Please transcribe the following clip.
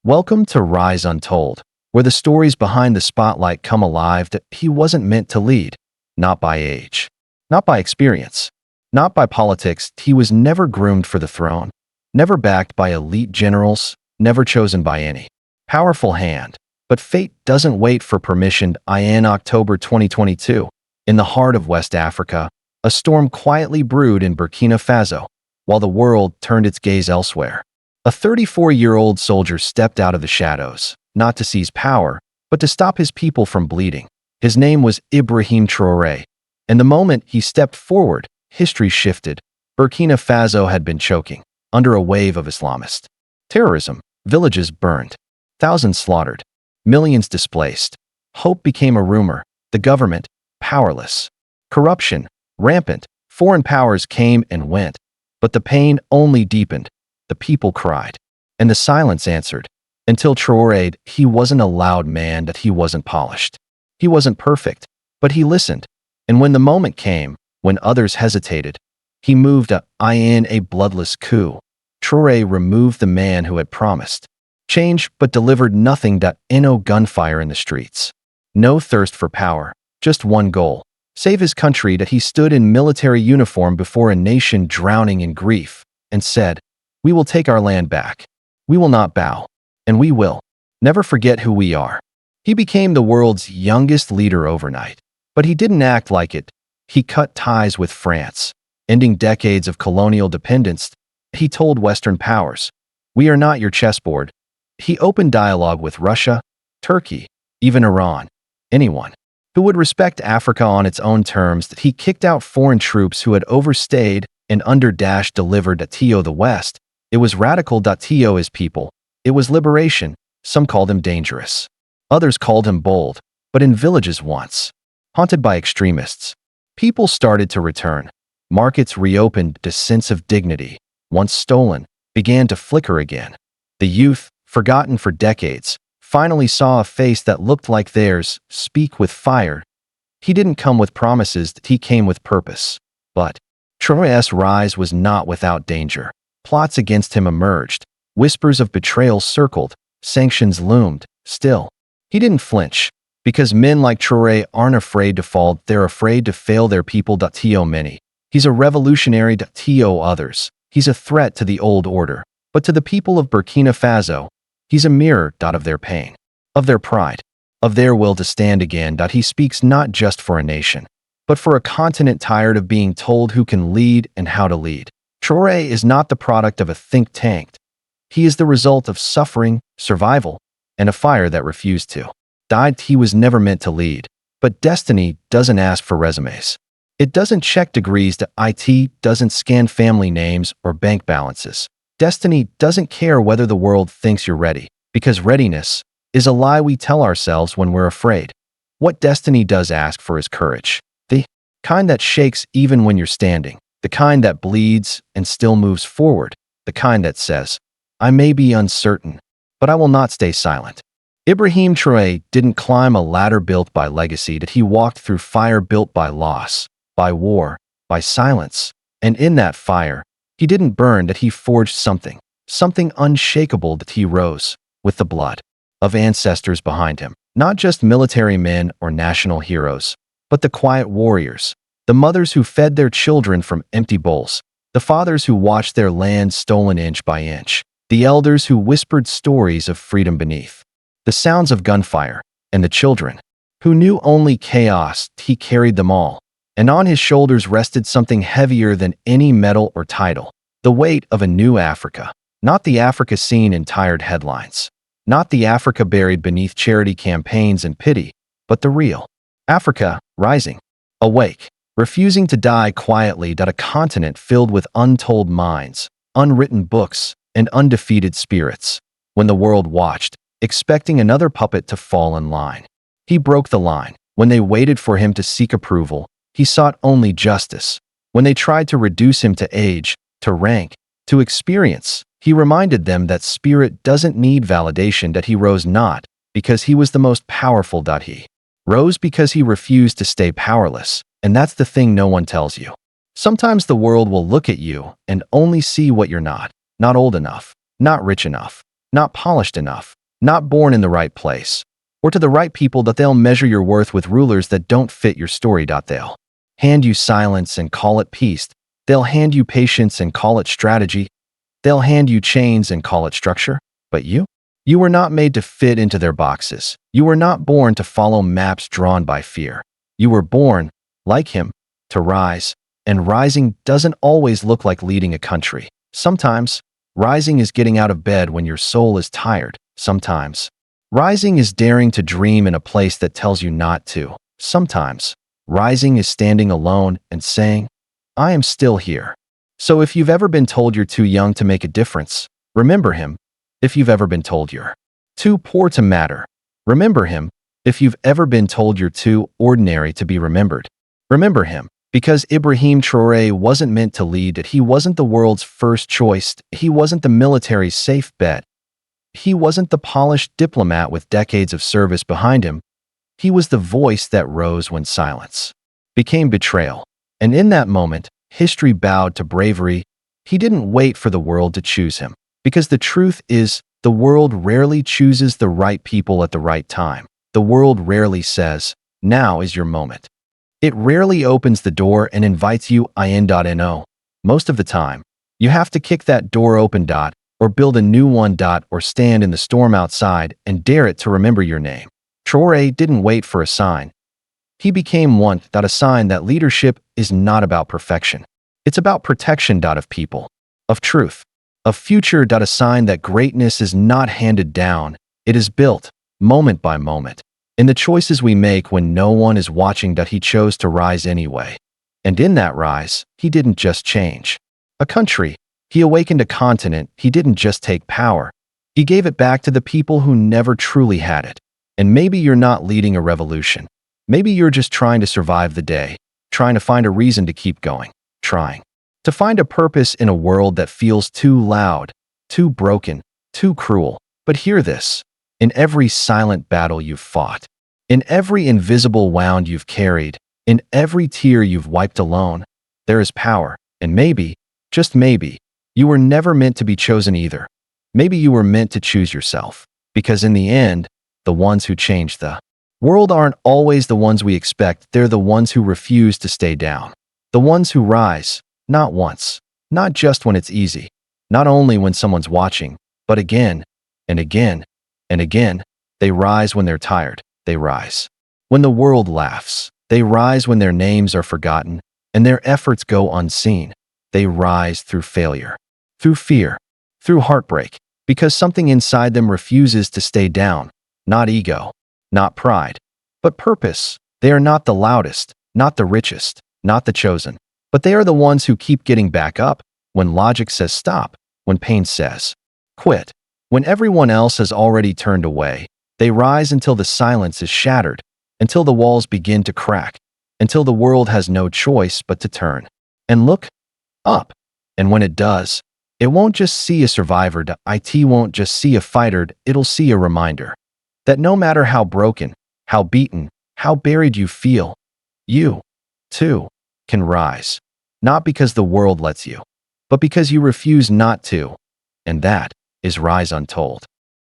Welcome to Rise Untold, where the stories behind the spotlight come alive that he wasn't meant to lead. Not by age, not by experience, not by politics. He was never groomed for the throne, never backed by elite generals, never chosen by any powerful hand. But fate doesn't wait for permission. In October 2022, in the heart of West Africa, a storm quietly brewed in Burkina Faso, while the world turned its gaze elsewhere. A 34-year-old soldier stepped out of the shadows, not to seize power, but to stop his people from bleeding. His name was Ibrahim Traoré, and the moment he stepped forward, history shifted. Burkina Faso had been choking under a wave of Islamist terrorism, villages burned, thousands slaughtered, millions displaced. Hope became a rumor, the government powerless, corruption rampant, foreign powers came and went, but the pain only deepened. The people cried, and the silence answered. Until Traoré, he wasn't a loud man, that he wasn't polished. He wasn't perfect, but he listened. And when the moment came, when others hesitated, he moved in a bloodless coup. Traoré removed the man who had promised change but delivered nothing. No gunfire in the streets, no thirst for power, just one goal: save his country. That he stood in military uniform before a nation drowning in grief and said, "We will take our land back. We will not bow, and we will never forget who we are." He became the world's youngest leader overnight, but he didn't act like it. He cut ties with France, ending decades of colonial dependence. He told Western powers, "We are not your chessboard." He opened dialogue with Russia, Turkey, even Iran, anyone who would respect Africa on its own terms. That he kicked out foreign troops who had overstayed and delivered to the West. It was radical. To his people, it was liberation. Some called him dangerous, others called him bold. But in villages once haunted by extremists, people started to return. Markets reopened. The sense of dignity, once stolen, began to flicker again. The youth, forgotten for decades, finally saw a face that looked like theirs, speak with fire. He didn't come with promises, he came with purpose. But Traoré's rise was not without danger. Plots against him emerged. Whispers of betrayal circled. Sanctions loomed. Still, he didn't flinch, because men like Traoré aren't afraid to fall. They're afraid to fail their people. To many, he's a revolutionary. To others, he's a threat to the old order. But to the people of Burkina Faso, he's a mirror. Of their pain, of their pride, of their will to stand again. He speaks not just for a nation, but for a continent tired of being told who can lead and how to lead. Traoré is not the product of a think tank. He is the result of suffering, survival, and a fire that refused to die. He was never meant to lead, but destiny doesn't ask for resumes. It doesn't check degrees. It doesn't scan family names or bank balances. Destiny doesn't care whether the world thinks you're ready, because readiness is a lie we tell ourselves when we're afraid. What destiny does ask for is courage, the kind that shakes even when you're standing, the kind that bleeds and still moves forward, the kind that says, "I may be uncertain, but I will not stay silent." Ibrahim Traoré didn't climb a ladder built by legacy. That he walked through fire built by loss, by war, by silence. And in that fire, he didn't burn. That he forged something unshakable. That he rose with the blood of ancestors behind him. Not just military men or national heroes, but the quiet warriors, the mothers who fed their children from empty bowls, the fathers who watched their land stolen inch by inch, the elders who whispered stories of freedom beneath the sounds of gunfire, and the children who knew only chaos. He carried them all, and on his shoulders rested something heavier than any medal or title: the weight of a new Africa. Not the Africa seen in tired headlines, not the Africa buried beneath charity campaigns and pity, but the real Africa, rising, awake, refusing to die quietly. A continent filled with untold minds, unwritten books, and undefeated spirits. When the world watched, expecting another puppet to fall in line, he broke the line. When they waited for him to seek approval, he sought only justice. When they tried to reduce him to age, to rank, to experience, he reminded them that spirit doesn't need validation. That he rose not because he was the most powerful. He rose because he refused to stay powerless. And that's the thing no one tells you. Sometimes the world will look at you and only see what you're not. Not old enough, not rich enough, not polished enough, not born in the right place, or to the right people that they'll measure your worth with rulers that don't fit your story. They'll hand you silence and call it peace. They'll hand you patience and call it strategy. They'll hand you chains and call it structure. But you were not made to fit into their boxes. You were not born to follow maps drawn by fear. You were born, like him, to rise. And rising doesn't always look like leading a country. Sometimes, rising is getting out of bed when your soul is tired. Sometimes, rising is daring to dream in a place that tells you not to. Sometimes, rising is standing alone and saying, I am still here. So if you've ever been told you're too young to make a difference, remember him. If you've ever been told you're too poor to matter, remember him. If you've ever been told you're too ordinary to be remembered, remember him. Because Ibrahim Traoré wasn't meant to lead it. He wasn't the world's first choice. He wasn't the military's safe bet. He wasn't the polished diplomat with decades of service behind him. He was the voice that rose when silence became betrayal. And in that moment, history bowed to bravery. He didn't wait for the world to choose him. Because the truth is, the world rarely chooses the right people at the right time. The world rarely says, now is your moment. It rarely opens the door and invites you in. Most of the time, you have to kick that door open, or build a new one, or stand in the storm outside and dare it to remember your name. Traoré didn't wait for a sign. He became one, a sign that leadership is not about perfection. It's about protection, of people, of truth, of future, a sign that greatness is not handed down. It is built, moment by moment. In the choices we make when no one is watching, he chose to rise anyway. And in that rise, he didn't just change a country. He awakened a continent. He didn't just take power. He gave it back to the people who never truly had it. And maybe you're not leading a revolution. Maybe you're just trying to survive the day, trying to find a reason to keep going, trying to find a purpose in a world that feels too loud, too broken, too cruel. But hear this. In every silent battle you've fought, in every invisible wound you've carried, in every tear you've wiped alone, there is power. And maybe, just maybe, you were never meant to be chosen either. Maybe you were meant to choose yourself. Because in the end, the ones who change the world aren't always the ones we expect. They're the ones who refuse to stay down. The ones who rise, not once, not just when it's easy, not only when someone's watching, but again and again. And again, they rise when they're tired. They rise when the world laughs. They rise when their names are forgotten and their efforts go unseen. They rise through failure, through fear, through heartbreak, because something inside them refuses to stay down. Not ego, not pride, but purpose. They are not the loudest, not the richest, not the chosen, but they are the ones who keep getting back up when logic says stop, when pain says quit. When everyone else has already turned away, they rise until the silence is shattered, until the walls begin to crack, until the world has no choice but to turn and look up. And when it does, it won't just see a survivor. It won't just see a fighter. It'll see a reminder that no matter how broken, how beaten, how buried you feel, you, too, can rise. Not because the world lets you, but because you refuse not to. And that is Rise Untold.